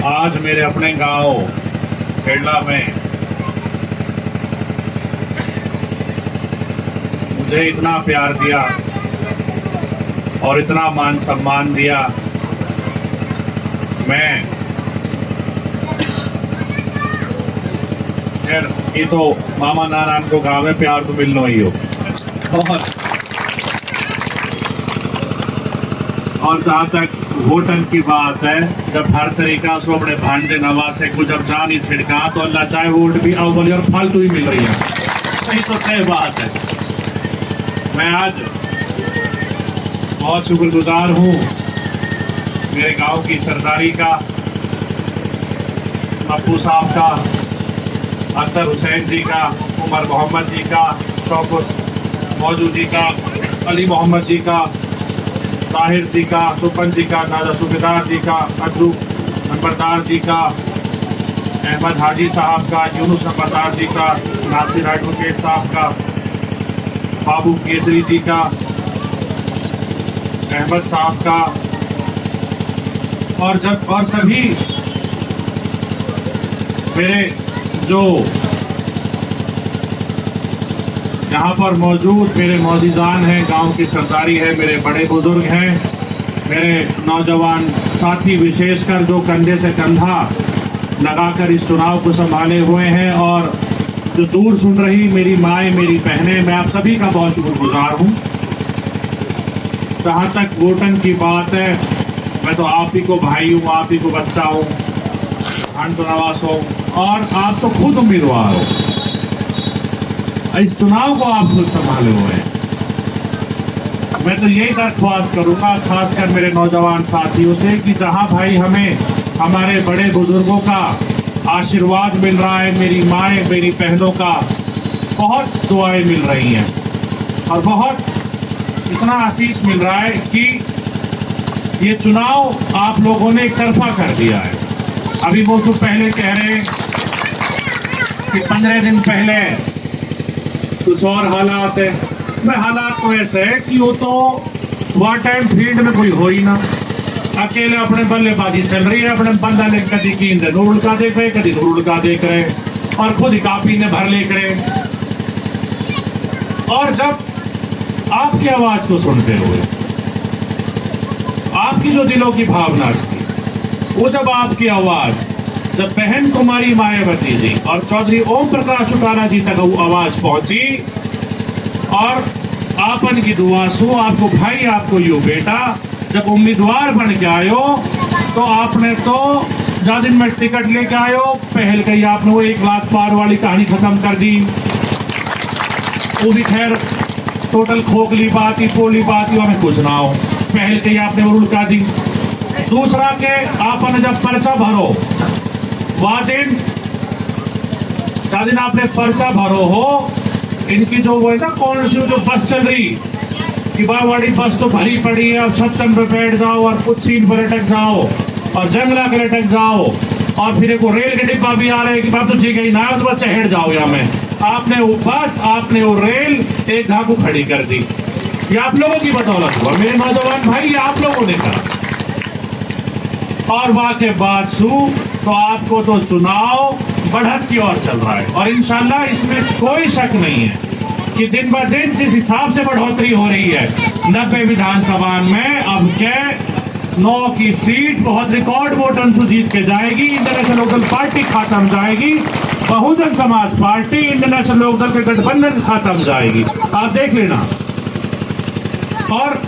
आज मेरे अपने गांव खेड़ला में मुझे इतना प्यार दिया और इतना मान सम्मान दिया। मैं खैर ये तो मामा नारायण को गाँव में प्यार तो मिलना ही हो। और जहाँ तक वोटन की बात है, जब हर तरीका से अपने भांडे नवासे को जब जानी छिड़का तो अल्लाह चाहे वोट भी अव्वल और फालतू ही मिल रही है। यही तो तय बात है। मैं आज बहुत शुक्रगुजार हूँ मेरे गांव की सरदारी का, पप्पू साहब का, अख्तर हुसैन जी का, उमर मोहम्मद जी का, शौकत मौजू जी का, अली मोहम्मद जी का, ताहिर जी का, सुपन जी का, दादा सूबेदार जी का, अज्जू नंबरदार जी का, अहमद हाजी साहब का, यूनुस नंबरदार जी का, नासिर एडवोकेट साहब का, बाबू केसरी जी का, अहमद साहब का, और सभी मेरे जो यहाँ पर मौजूद मेरे मौजूदान हैं, गांव की सरदारी है, मेरे बड़े बुजुर्ग हैं, मेरे नौजवान साथी विशेषकर जो कंधे से कंधा लगाकर इस चुनाव को संभाले हुए हैं, और जो दूर सुन रही मेरी माएँ, मेरी बहनें, मैं आप सभी का बहुत शुक्रगुजार हूँ। जहाँ तक वोटन की बात है, मैं तो आप ही को भाई हूँ, आप ही को बच्चा हूँ, भांड नवास हूँ, और आप तो खुद उम्मीदवार हो। इस चुनाव को आप खुद संभाले हुए हैं। मैं तो यही दरख्वास्त करूंगा खासकर मेरे नौजवान साथियों से कि जहां भाई हमें हमारे बड़े बुजुर्गों का आशीर्वाद मिल रहा है, मेरी माएँ, मेरी बहनों का बहुत दुआएं मिल रही हैं, और बहुत इतना आशीष मिल रहा है कि ये चुनाव आप लोगों ने एक तरफा कर दिया है। अभी वो तो पहले कह रहे हैं कि 15 दिन पहले कुछ और हालात है। मैं हालात तो ऐसे है कि वो तो वह टाइम फील्ड में कोई हो ही ना, अकेले अपने बल्लेबाजी चल रही है, अपने बंदा ले कभी कींद नूर का देख रहे, कभी नूर का देख रहे, और खुद ही कापी ने भर लेकर। और जब आपकी आवाज को सुनते हुए आपकी जो दिलों की भावना थी, वो जब आपकी आवाज, जब बहन कुमारी मायावती जी और चौधरी ओम प्रकाश चौटाला जी तक वो आवाज पहुंची, और आपन की दुआ सो आपको भाई, आपको यू बेटा जब उम्मीदवार बन के आयो, तो आपने तो ज्यादा दिन में टिकट लेके आयो, पहल कही आपने वो 1 लाख पार वाली कहानी खत्म कर दी। वो भी खैर टोटल खोखली बात ही, पोली बात ही, हमें कुछ ना हो, पहल कही आपने वो उड़का दी। दूसरा के आपने जब पर्चा भरो, वह दिन आपने पर्चा भरो हो, इनकी जो वो है ना, कौन सी जो बस चल रही कि बावाड़ी बस तो भरी पड़ी है, अब छत्तन पर बैठ जाओ और कुछ सीट पर लटक जाओ और जंगला के लटक जाओ, और फिर एक रेल के डिब्बा भी आ रहा है कि बाप तो जी गई ना, तो चढ़ जाओ यहाँ में। आपने वो बस, आपने वो रेल एक घाघू खड़ी कर दी। ये आप लोगों की बदौलत हुआ मेरे नौजवान भाई, ये आप लोगों ने करा। और वाके बाद सू तो आपको तो चुनाव बढ़त की ओर चल रहा है, और इंशाल्लाह इसमें कोई शक नहीं है कि दिन ब दिन जिस हिसाब से बढ़ोतरी हो रही है 90 विधानसभा में, अब के 9 की सीट बहुत रिकॉर्ड वोटन से जीत के जाएगी। इंटरनेशनल लोकदल पार्टी खत्म जाएगी, बहुजन समाज पार्टी इंटरनेशनल लोकदल के गठबंधन खत्म जाएगी, आप देख लेना। और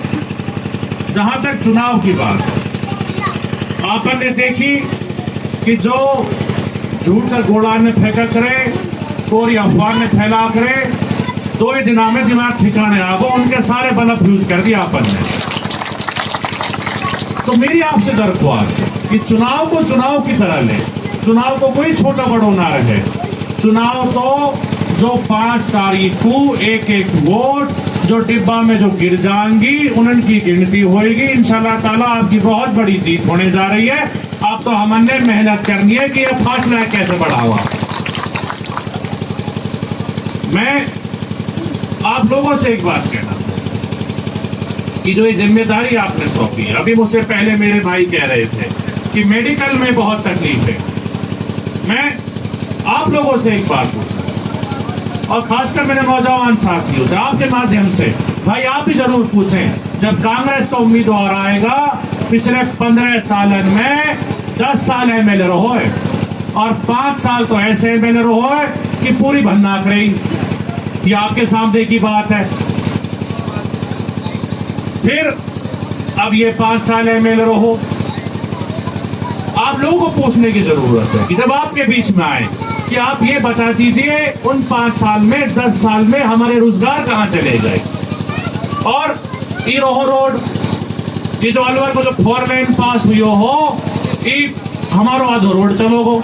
जहां तक चुनाव की बात है, आपने देखी कि जो झूठ का घोड़ा ने फेंका करे, कोरी अफवाह ने फैला करे, 2 ही दिना में दिमाग ठिकाने आ गो, उनके सारे बल्ब फ्यूज कर दिया आपन ने। तो मेरी आपसे दरख्वास्त है कि चुनाव को चुनाव की तरह ले, चुनाव को कोई छोटा बड़ो ना रहे। चुनाव तो जो 5 तारीख को एक वोट जो डिब्बा में जो गिर जाएंगी, उनकी गिनती होएगी। इंशाल्लाह ताला आपकी बहुत बड़ी जीत होने जा रही है। अब तो हमने मेहनत करनी है कि यह फासला कैसे बढ़ावा। मैं आप लोगों से एक बात कहना कि जो ये जिम्मेदारी आपने सौंपी है, अभी मुझसे पहले मेरे भाई कह रहे थे कि मेडिकल में बहुत तकलीफ है। मैं आप लोगों से एक बात पूछ रहा हूं, और खासकर मेरे नौजवान साथियों से आपके माध्यम से, भाई आप भी जरूर पूछें, जब कांग्रेस का उम्मीदवार आएगा, पिछले 15 सालन में 10 साल एमएलए रहो है और 5 साल तो ऐसे एमएलए रहो है कि पूरी भन्नाक रही। ये आपके सामने की बात है। फिर अब ये 5 साल एमएलए रहो, आप लोगों को पूछने की जरूरत है कि जब आपके बीच में आए कि आप ये बता दीजिए उन 5 साल में 10 साल में हमारे रोजगार कहां चले गए। और ये रोहो रोड, ये जो अलवर को जो 4 लेन पास हुई हो, ये हमारो आधो रोड चलो गो,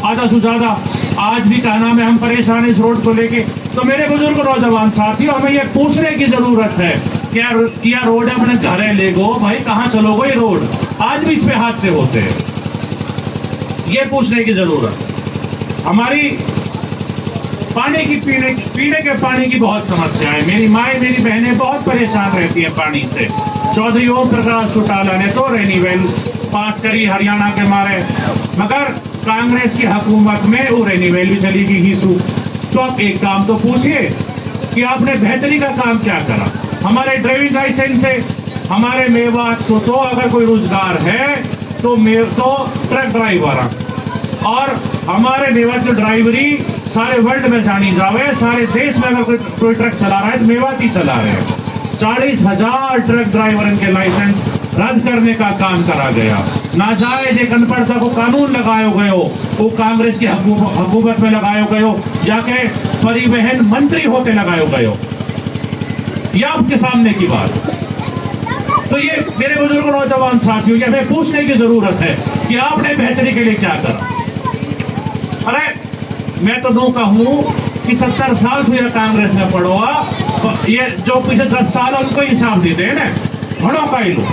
आधा से ज्यादा। आज भी कहना में हम परेशान इस रोड को लेके। तो मेरे बुजुर्ग नौजवान साथियों, हमें ये पूछने की जरूरत है क्या रोड अपने घरे ले गो, भाई कहां चलोगे ये रोड। आज भी इस पे हादसे होते हैं, ये पूछने की जरूरत है। हमारी पानी की पीने के पानी की बहुत समस्या है। मेरी माए मेरी बहनें बहुत परेशान रहती है पानी से। चौधरी ओम प्रकाश चौटाला ने तो रेनीवेल पास करी हरियाणा के मारे, मगर कांग्रेस की हुकूमत में वो रेनीवेल भी चली गई हिस्सू। तो आप एक काम तो पूछिए कि आपने बेहतरी का काम क्या करा। हमारे ड्राइविंग लाइसेंस से हमारे मेवात को तो अगर कोई रोजगार है तो ट्रक ड्राइवर, और हमारे मेवात की ड्राइवरी सारे वर्ल्ड में जानी जावे। सारे देश में अगर कोई ट्रक चला रहा है तो मेवात ही चला रहे हैं। 40,000 ट्रक ड्राइवर के लाइसेंस रद्द करने का काम करा गया। नाजायज एक अनपढ़ता को कानून लगायो गयो, वो कांग्रेस की हुकूमत में लगायो गयो, जाके परिवहन मंत्री होते लगायो गयो। यह आपके सामने की बात। तो ये मेरे बुजुर्ग नौजवान साथियों, ये हमें पूछने की जरूरत है कि आपने बेहतरी के लिए क्या करा। अरे मैं तो नो कहूं कि 70 साल से कांग्रेस में पड़ोआ, तो ये जो पिछले 10 साल उनको हिसाब देते हैं ना, घड़ों का ही लो।